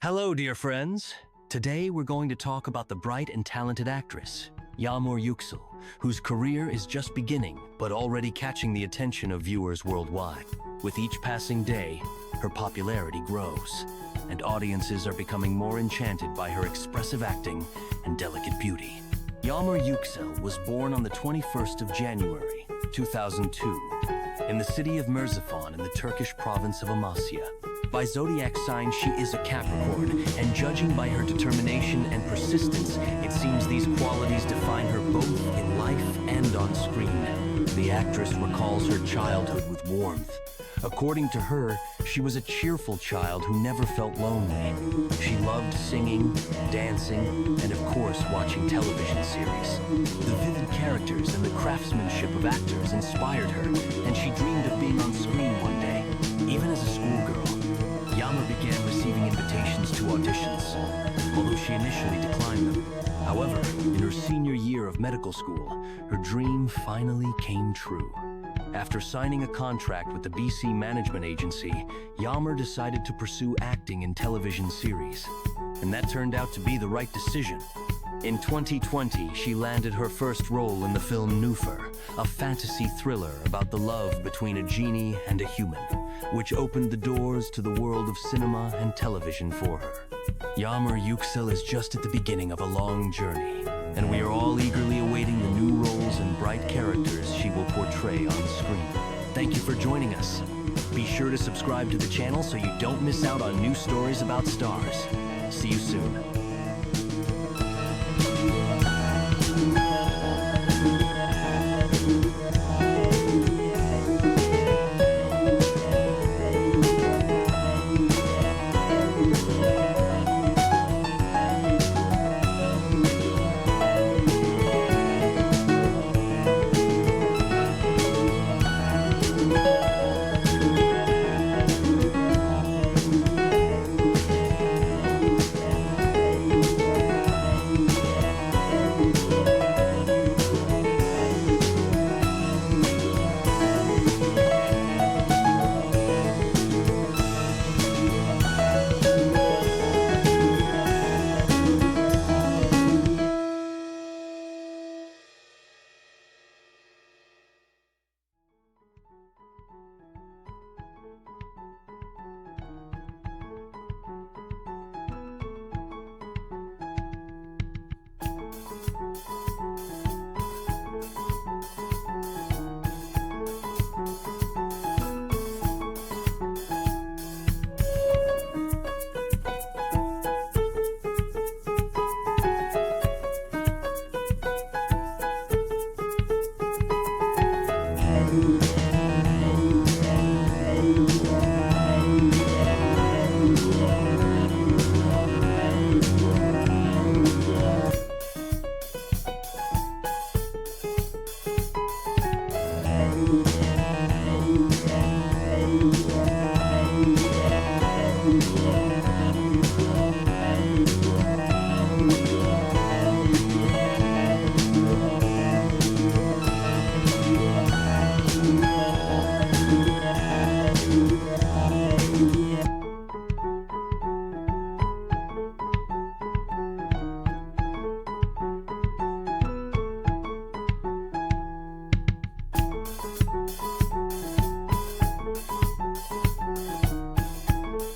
Hello, dear friends. Today we're going to talk about the bright and talented actress, Yagmur Yuksel, whose career is just beginning but already catching the attention of viewers worldwide. With each passing day, her popularity grows, and audiences are becoming more enchanted by her expressive acting and delicate beauty. Yagmur Yuksel was born on the 21st of January, 2002, in the city of Merzifon'u in the Turkish province of Amasya. By zodiac sign, she is a Capricorn, and judging by her determination and persistence, it seems these qualities define her both in life and on screen. The actress recalls her childhood with warmth. According to her, she was a cheerful child who never felt lonely. She loved singing, dancing, and of course watching television series. The vivid characters and the craftsmanship of actors inspired her, and she dreamed of being on screen one day. Even as a schoolgirl, Yagmur began receiving invitations to auditions, although she initially declined them. However, in her senior year of medical school, her dream finally came true. After signing a contract with the BC Management Agency, Yagmur decided to pursue acting in television series, and that turned out to be the right decision. In 2020, she landed her first role in the film Nüfer, a fantasy thriller about the love between a genie and a human, which opened the doors to the world of cinema and television for her. Yagmur Yuksel is just at the beginning of a long journey, and we are all eagerly awaiting the new roles and bright characters she will portray on screen. Thank you for joining us. Be sure to subscribe to the channel so you don't miss out on new stories about stars. See you soon.